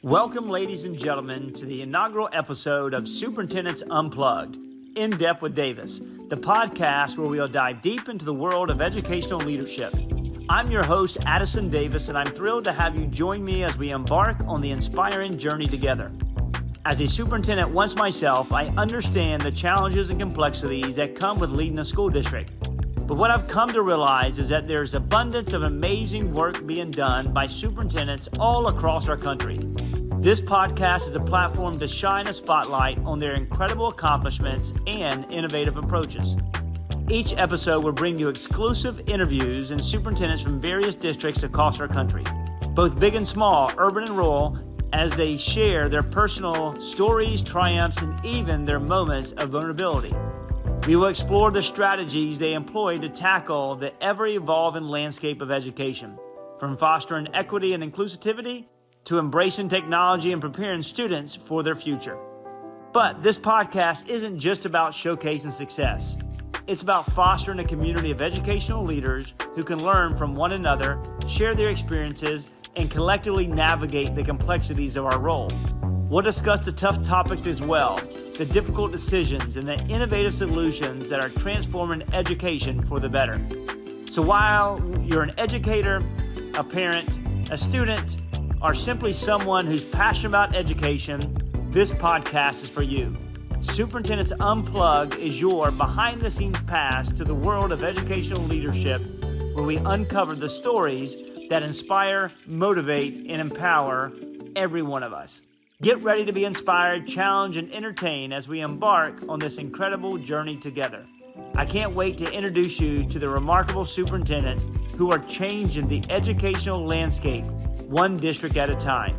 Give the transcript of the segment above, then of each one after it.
Welcome, ladies and gentlemen, to the inaugural episode of Superintendents Unplugged, In Depth with Davis, the podcast where we'll dive deep into the world of educational leadership. I'm your host, Addison Davis, and I'm thrilled to have you join me as we embark on the inspiring journey together. As a superintendent once myself, I understand the challenges and complexities that come with leading a school district. But what I've come to realize is that there's abundance of amazing work being done by superintendents all across our country. This podcast is a platform to shine a spotlight on their incredible accomplishments and innovative approaches. Each episode will bring you exclusive interviews and superintendents from various districts across our country, both big and small, urban and rural, as they share their personal stories, triumphs, and even their moments of vulnerability. We will explore the strategies they employ to tackle the ever-evolving landscape of education, from fostering equity and inclusivity to embracing technology and preparing students for their future. But this podcast isn't just about showcasing success. It's about fostering a community of educational leaders who can learn from one another, share their experiences, and collectively navigate the complexities of our role. We'll discuss the tough topics as well, the difficult decisions, and the innovative solutions that are transforming education for the better. So while you're an educator, a parent, a student, or simply someone who's passionate about education, this podcast is for you. Superintendents Unplugged is your behind-the-scenes pass to the world of educational leadership, where we uncover the stories that inspire, motivate, and empower every one of us. Get ready to be inspired, challenged, and entertained as we embark on this incredible journey together. I can't wait to introduce you to the remarkable superintendents who are changing the educational landscape one district at a time.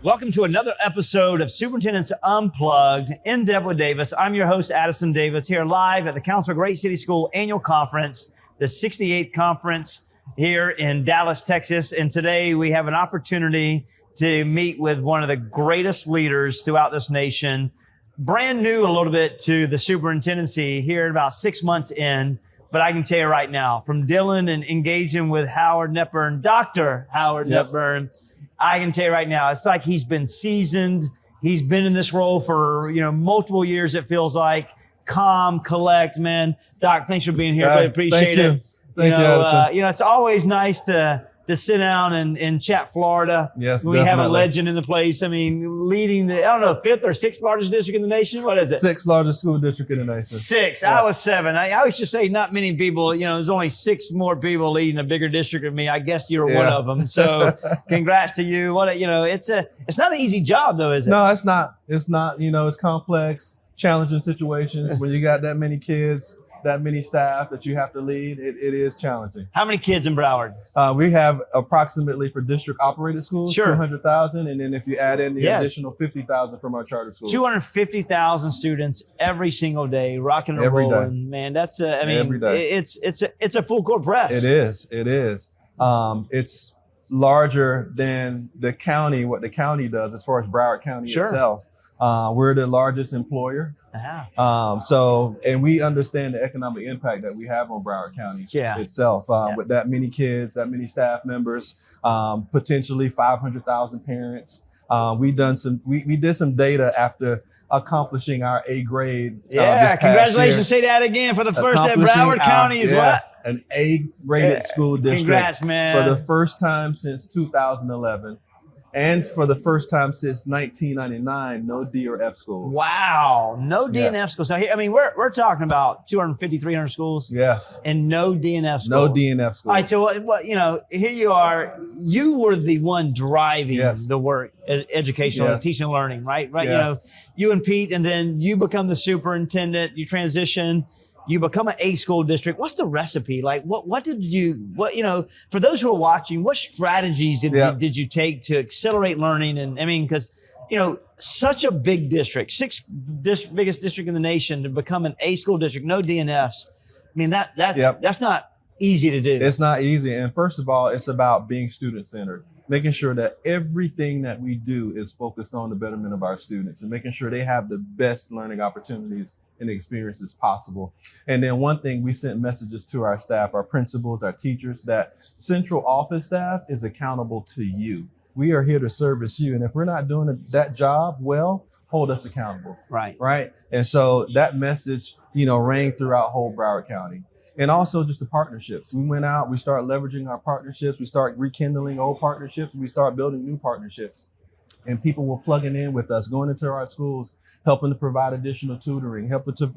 Welcome to another episode of Superintendents Unplugged, In Depth with Davis. I'm your host, Addison Davis, here live at the Council of Great City School Annual Conference, the 68th Conference here in Dallas, Texas. And today we have an opportunity to meet with one of the greatest leaders throughout this nation. Brand new a little bit to the superintendency here about 6 months in, but I can tell you right now, from Dylan and engaging with Howard Hepburn, Dr. Howard Hepburn, I can tell you right now, it's like he's been seasoned. He's been in this role for, multiple years, it feels like. Calm, collect, man. Doc, thanks for being here. Really appreciate it. Thank you. It's always nice to sit down and chat Florida. Yes, we have a legend in the place. I mean, leading the, fifth or sixth largest district in the nation. What is it? Sixth largest school district in the nation. Sixth. Yeah. I was seven. I always just say not many people, there's only six more people leading a bigger district than me. I guess you were one of them. So congrats to you. It's not an easy job though, is it? No, it's not. It's not, it's complex, challenging situations when you got that many kids, that many staff that you have to lead. It is challenging. How many kids in Broward? We have approximately for district operated schools, 200,000. And then if you add in the additional 50,000 from our charter schools. 250,000 students every single day, rocking and rolling. Man, that's every day. It's a full court press. It is. It's larger than the county, what the county does as far as Broward County itself. We're the largest employer. And we understand the economic impact that we have on Broward County itself. With that many kids, that many staff members, potentially 500,000 parents. We did some data after accomplishing our A grade. Congratulations. Say that again for the first time. Broward County is what? An A-rated school district. Congrats, man. For the first time since 2011. And for the first time since 1999, no D or F schools. Wow. No D and F schools. So here, we're talking about 250, 300 schools. Yes. And no D and F schools. No D and F schools. All right. So, here you are. You were the one driving the work, educational, teaching and learning, right? Yes. You and Pete, and then you become the superintendent, you transition. You become an A school district. What's the recipe? Like, for those who are watching, what strategies did you take to accelerate learning? And because, such a big district, biggest district in the nation, to become an A school district, no DNFs. That's not easy to do. It's not easy. And first of all, it's about being student centered, making sure that everything that we do is focused on the betterment of our students and making sure they have the best learning opportunities and experience as possible. And then one thing, we sent messages to our staff, our principals, our teachers, that central office staff is accountable to you. We are here to service you. And if we're not doing that job well, hold us accountable. Right. And so that message, rang throughout whole Broward County. And also just the partnerships. We went out, we started leveraging our partnerships. We start rekindling old partnerships. We start building new partnerships. And people were plugging in with us, going into our schools, helping to provide additional tutoring, helping to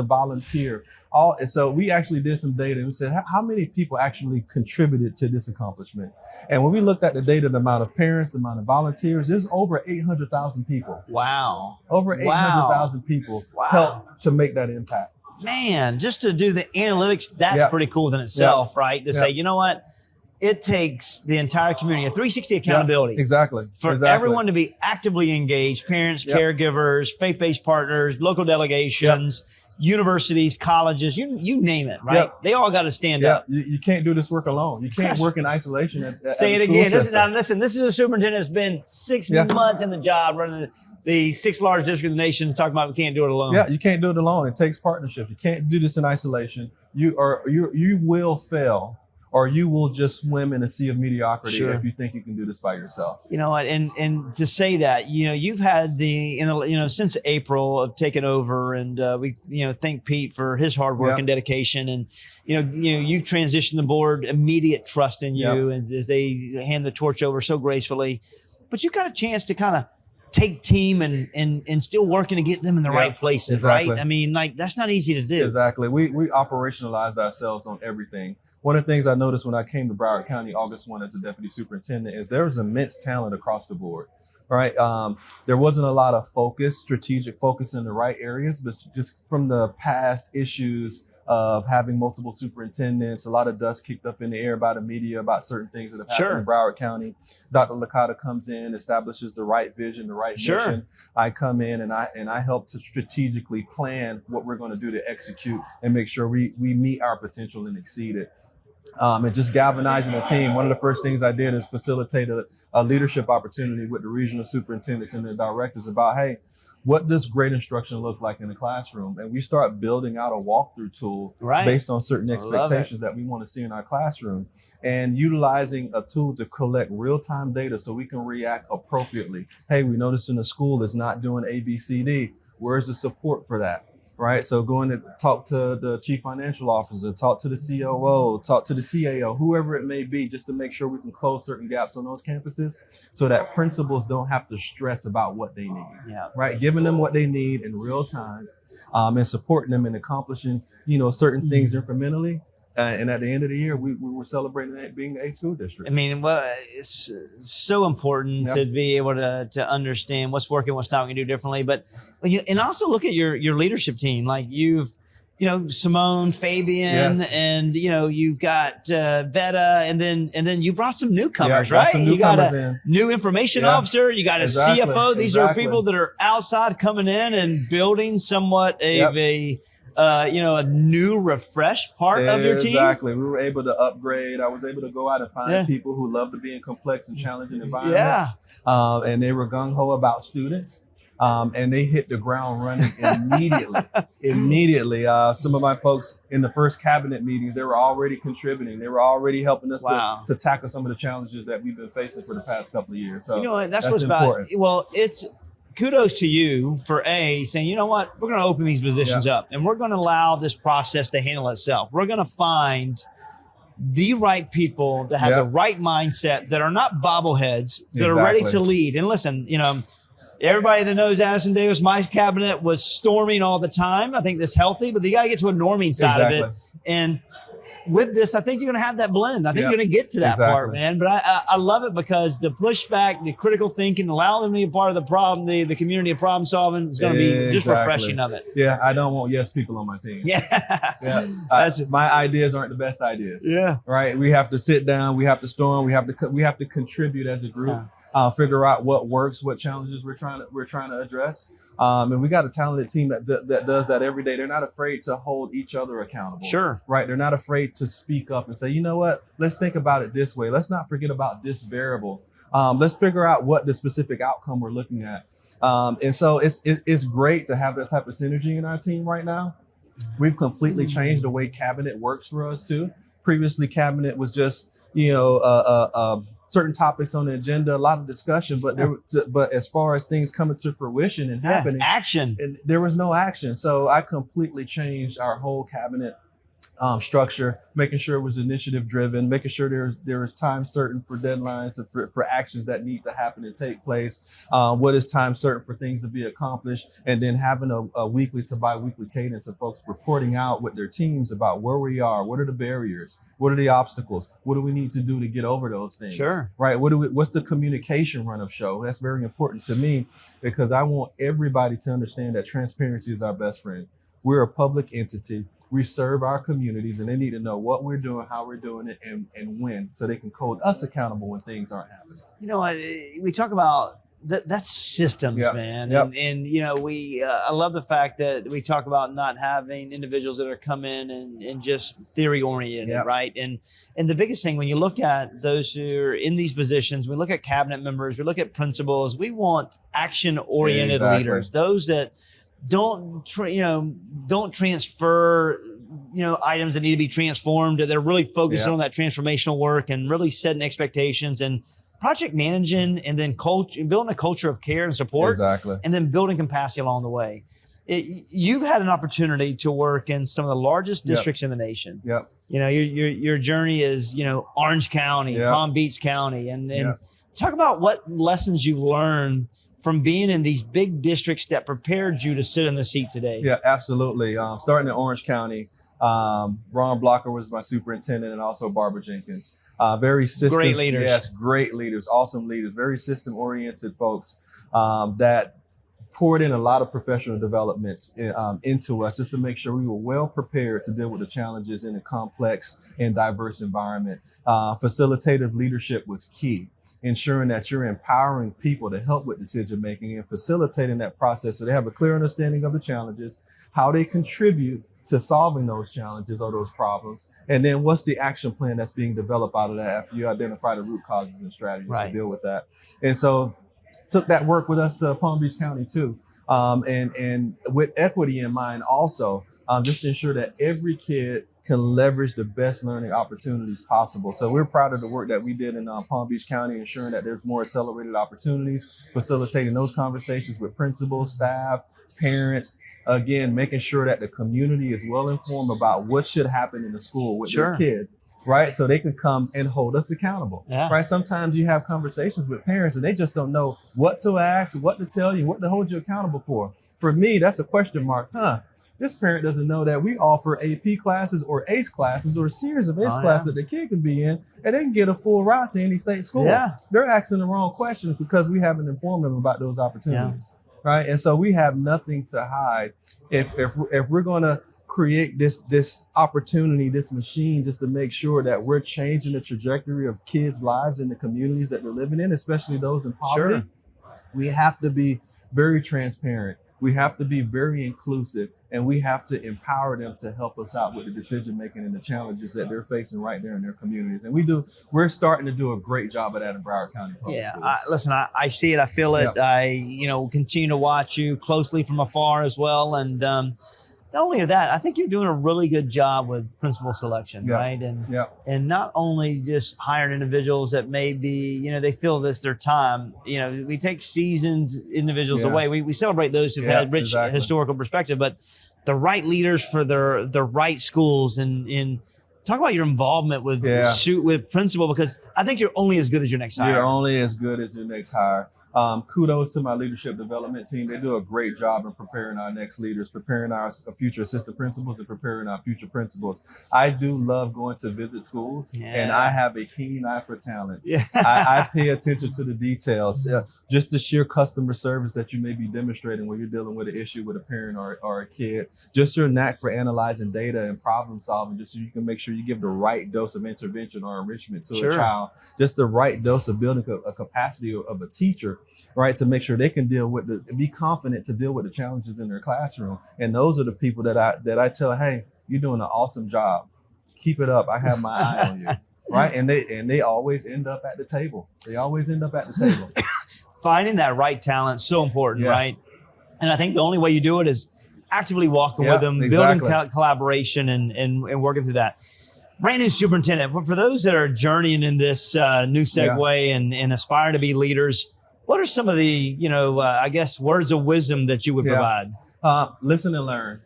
volunteer. And so we actually did some data and we said, how many people actually contributed to this accomplishment? And when we looked at the data, the amount of parents, the amount of volunteers, there's over 800,000 people. Wow. Over 800,000 people helped to make that impact. Man, just to do the analytics, that's pretty cool in itself, right? To say, you know what? It takes the entire community, a 360 accountability. Exactly. For everyone to be actively engaged, parents, caregivers, faith-based partners, local delegations, universities, colleges, you name it, right? They all got to stand up. You can't do this work alone. You can't work in isolation. Say it again. Listen, this is a superintendent that's been 6 months in the job running the 6th largest district in the nation, talking about we can't do it alone. Yeah, you can't do it alone. It takes partnership. You can't do this in isolation. You will fail, or you will just swim in a sea of mediocrity if you think you can do this by yourself. You know what? And to say that, you've had since April of taking over, and we thank Pete for his hard work and dedication, and you transitioned the board, immediate trust in you, and as they hand the torch over so gracefully. But you got a chance to kind of take team and still working to get them in the right places, right? I mean, that's not easy to do. Exactly. We operationalize ourselves on everything. One of the things I noticed when I came to Broward County August 1 as a deputy superintendent is there was immense talent across the board, right? There wasn't a lot of strategic focus in the right areas, but just from the past issues of having multiple superintendents, a lot of dust kicked up in the air by the media about certain things that have happened in Broward County. Dr. Licata comes in, establishes the right vision, the right mission. I come in and I help to strategically plan what we're going to do to execute and make sure we meet our potential and exceed it. And just galvanizing the team. One of the first things I did is facilitate a leadership opportunity with the regional superintendents and the directors about, hey, what does great instruction look like in the classroom? And we start building out a walkthrough tool based on certain expectations that we want to see in our classroom, and utilizing a tool to collect real-time data so we can react appropriately. Hey, we noticed in the school is not doing A, B, C, D. Where's the support for that? Right. So going to talk to the chief financial officer, talk to the COO, talk to the CAO, whoever it may be, just to make sure we can close certain gaps on those campuses so that principals don't have to stress about what they need. Right. Giving them what they need in real time, and supporting them in accomplishing, certain things incrementally. And at the end of the year, we were celebrating that being the 8th school district. I mean, well, it's so important to be able to understand what's working, what's not, we can do differently. But and also look at your leadership team. Like you've, Simone, Fabian, and you've got Veta, and then you brought some newcomers, right? You got a new information officer, you got a CFO. These are people that are outside coming in and building somewhat of a new, refreshed part of your team. Exactly. We were able to upgrade. I was able to go out and find people who love to be in complex and challenging environments. And they were gung-ho about students. And they hit the ground running immediately. Some of my folks in the first cabinet meetings, they were already contributing. They were already helping us to tackle some of the challenges that we've been facing for the past couple of years. So that's what's important. Well, it's kudos to you for saying, you know what, we're going to open these positions up and we're going to allow this process to handle itself. We're going to find the right people that have the right mindset, that are not bobbleheads, that are ready to lead. And listen, everybody that knows Addison Davis, my cabinet was storming all the time. I think that's healthy, but you got to get to a norming side of it. And with this, I think you're going to have that blend. I think you're going to get to that part, man. But I love it because the pushback, the critical thinking, allow them to be a part of the problem, the community of problem solving is going to be just refreshing of it. Yeah, I don't want yes people on my team. My ideas aren't the best ideas. Right. We have to sit down. We have to storm. We have to contribute as a group. Figure out what works, what challenges we're trying to address. And we got a talented team that does that every day. They're not afraid to hold each other accountable. Right. They're not afraid to speak up and say, you know what, let's think about it this way. Let's not forget about this variable. Let's figure out what the specific outcome we're looking at. And so it's great to have that type of synergy in our team right now. We've completely changed the way cabinet works for us too. Previously, cabinet was just, certain topics on the agenda, a lot of discussion, but as far as things coming to fruition and happening, action, there was no action. So I completely changed our whole cabinet structure, making sure it was initiative driven, making sure there was time certain for deadlines, for actions that need to happen and take place. What is time certain for things to be accomplished, and then having a weekly to bi-weekly cadence of folks reporting out with their teams about where we are, what are the barriers, what are the obstacles, what do we need to do to get over those things. Sure. Right. What's the communication run of show? That's very important to me, because I want everybody to understand that transparency is our best friend. We're a public entity. We serve our communities, and they need to know what we're doing, how we're doing it, and when, so they can hold us accountable when things aren't happening. We talk about that's systems, man. Yep. And I love the fact that we talk about not having individuals that are come in and just theory oriented, right? And the biggest thing, when you look at those who are in these positions, we look at cabinet members, we look at principals, we want action oriented leaders, those that don't transfer, items that need to be transformed. They're really focusing on that transformational work and really setting expectations and project managing, and then building a culture of care and support. Exactly. And then building capacity along the way. You've had an opportunity to work in some of the largest districts in the nation. Yep. Your journey is, Orange County, Palm Beach County, and talk about what lessons you've learned from being in these big districts that prepared you to sit in the seat today. Yeah, absolutely. Starting in Orange County, Ron Blocker was my superintendent, and also Barbara Jenkins. Very system. Great leaders. Yes, great leaders, awesome leaders, very system-oriented folks that poured in a lot of professional development into us, just to make sure we were well prepared to deal with the challenges in a complex and diverse environment. Facilitative leadership was key, ensuring that you're empowering people to help with decision making and facilitating that process so they have a clear understanding of the challenges, how they contribute to solving those challenges or those problems, and then what's the action plan that's being developed out of that after you identify the root causes and strategies to deal with that. And so took that work with us to Palm Beach County too, and with equity in mind also, just to ensure that every kid can leverage the best learning opportunities possible. So we're proud of the work that we did in Palm Beach County, ensuring that there's more accelerated opportunities, facilitating those conversations with principals, staff, parents, again, making sure that the community is well informed about what should happen in the school with their kid, right? So they can come and hold us accountable, right? Sometimes you have conversations with parents and they just don't know what to ask, what to tell you, what to hold you accountable for. For me, that's a question mark, This parent doesn't know that we offer AP classes or ACE classes or a series of ACE classes that the kid can be in, and they can get a full ride to any state school. They're asking the wrong questions because we haven't informed them about those opportunities, right? And so we have nothing to hide. If we're going to create this opportunity, this machine, just to make sure that we're changing the trajectory of kids' lives in the communities that they're living in, especially those in poverty, we have to be very transparent. We have to be very inclusive, and we have to empower them to help us out with the decision making and the challenges that they're facing right there in their communities. And we're starting to do a great job of that in Broward County. Listen, I see it, I feel it. I continue to watch you closely from afar as well, and not only that, I think you're doing a really good job with principal selection, right? And not only just hiring individuals that maybe, they feel this their time. We take seasoned individuals away. We celebrate those who've had rich historical perspective, but the right leaders for the right schools, and talk about your involvement with principal, because I think you're only as good as your next hire. You're only as good as your next hire. Kudos to my leadership development team. They do a great job in preparing our next leaders, preparing our future assistant principals, and preparing our future principals. I do love going to visit schools, and I have a keen eye for talent. I pay attention to the details, just the sheer customer service that you may be demonstrating when you're dealing with an issue with a parent or a kid, just your knack for analyzing data and problem solving, just so you can make sure you give the right dose of intervention or enrichment to a child, just the right dose of building a capacity of a teacher, right, to make sure they can be confident to deal with the challenges in their classroom. And those are the people that I tell, hey, you're doing an awesome job. Keep it up. I have my eye on you. right? And they always end up at the table. They always end up at the table. Finding that right talent is so important, yes. right? And I think the only way you do it is actively walking with them, building collaboration and working through that. Brand new superintendent. But for those that are journeying in this new segue and aspire to be leaders, what are some of the, I guess, words of wisdom that you would provide? Listen and learn.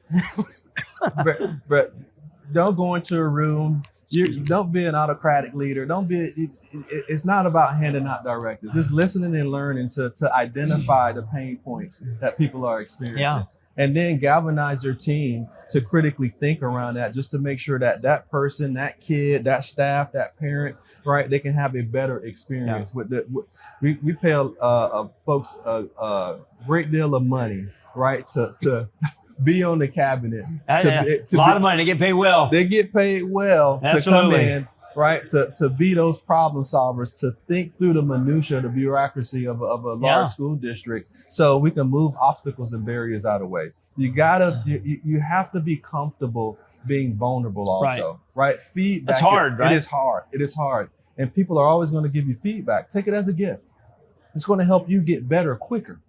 But don't go into a room. Don't be an autocratic leader. It's not about handing out directives. Just listening and learning to identify the pain points that people are experiencing. Yeah. And then galvanize your team to critically think around that, just to make sure that that person, that kid, that staff, that parent, right, they can have a better experience. Yeah. We pay folks a great deal of money, right, to be on the cabinet. A lot of money. They get paid well. They get paid well. Absolutely. To come in, right, to be those problem solvers, to think through the minutia, the bureaucracy of a large school district, so we can move obstacles and barriers out of the way. You have to be comfortable being vulnerable also, right? Feedback. It's hard, right? It is hard. And people are always going to give you feedback. Take it as a gift. It's going to help you get better quicker.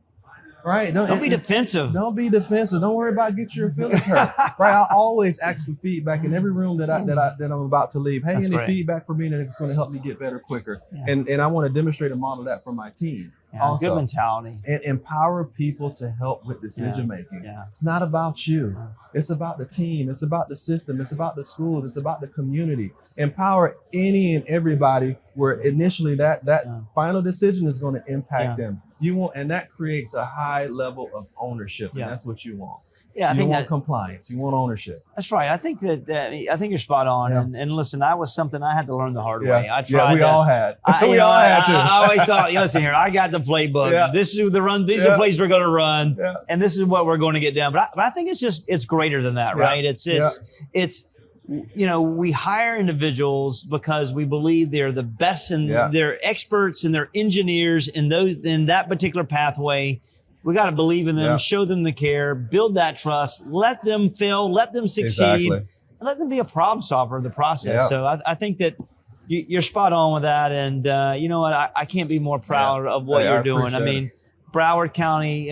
Right. Don't be defensive. Don't be defensive. Don't worry about getting your feelings hurt. Right. I always ask for feedback in every room that I'm about to leave. Hey, any feedback for me that's going to help me get better quicker. Yeah. And I want to demonstrate and model that for my team. Yeah, also. Good mentality. And empower people to help with decision making. Yeah. It's not about you. It's about the team. It's about the system. It's about the schools. It's about the community. Empower any and everybody where initially that final decision is going to impact them. And that creates a high level of ownership, and that's what you want. Yeah, I think you want compliance. You want ownership. That's right. I think I think you're spot on. Yeah. And listen, that was something I had to learn the hard way. I tried. Yeah, we all had. I always thought, listen here, I got the playbook. Yeah. This is the run. These are the plays we're going to run, and this is what we're going to get done. But I think it's greater than that, right? It's. We hire individuals because we believe they're the best and they're experts and they're engineers in that particular pathway. We got to believe in them, show them the care, build that trust, let them fail, let them succeed, and let them be a problem solver in the process. Yeah. So I think that you're spot on with that. And you know what? I can't be more proud of what you're doing. I mean, Broward County,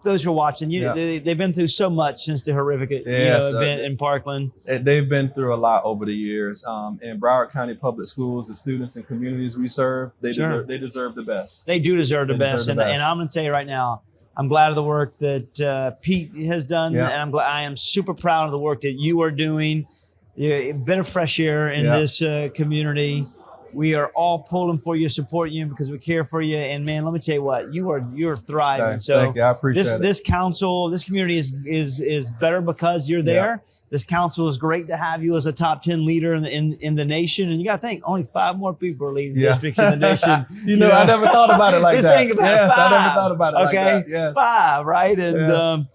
those who are watching, they've been through so much since the horrific event in Parkland. They've been through a lot over the years. In Broward County Public Schools, the students and communities we serve, they deserve the best. They do deserve the best. And I'm going to tell you right now, I'm glad of the work that Pete has done, and I am super proud of the work that you are doing. You've been a fresh air in this community. We are all pulling for you, supporting you because we care for you. And man, let me tell you what, you're thriving. Thank you. I appreciate it. This council, this community is better because you're there. Yeah. This council is great to have you as a top 10 leader in the nation. And you got to think, only 5 more people are leading districts in the nation. I never thought about it like that. Just think about 5. I never thought about it like that. Okay, 5, right? And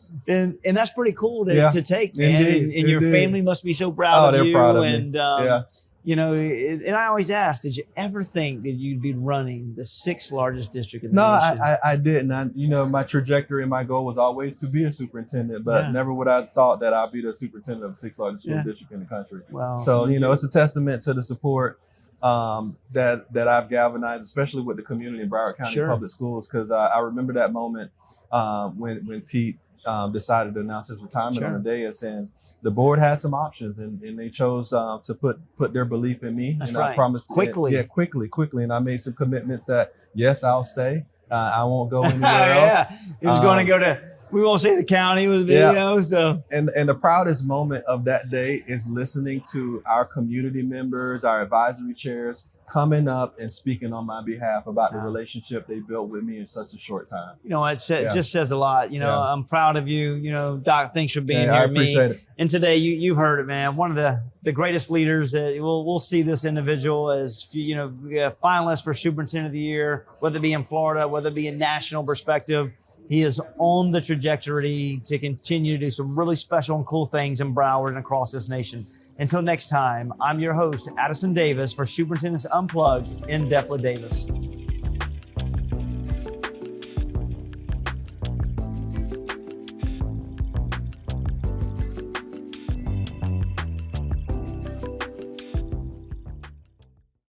and that's pretty cool to take, man. Indeed. And your family must be so proud of you. They're proud of me. And I always ask, did you ever think that you'd be running the 6th largest district in the nation? No, I didn't. My trajectory and my goal was always to be a superintendent, but never would I thought that I'd be the superintendent of the 6th largest school district in the country. Wow. So, it's a testament to the support that I've galvanized, especially with the community in Broward County Public Schools, because I remember that moment when Pete decided to announce his retirement on the dais, and the board had some options, and they chose to put their belief in me. That's and right. I promised quickly, and I made some commitments that yes, I'll stay. I won't go anywhere else. He was going to go to. We won't say the county was so. And the proudest moment of that day is listening to our community members, our advisory chairs, coming up and speaking on my behalf about the relationship they built with me in such a short time. It just says a lot. I'm proud of you. Doc, thanks for being here. I appreciate it. And today you've heard it, man. One of the greatest leaders that we'll see this individual as, finalist for Superintendent of the Year, whether it be in Florida, whether it be in national perspective. He is on the trajectory to continue to do some really special and cool things in Broward and across this nation. Until next time, I'm your host, Addison Davis, for Superintendents Unplugged, In Depth with Davis.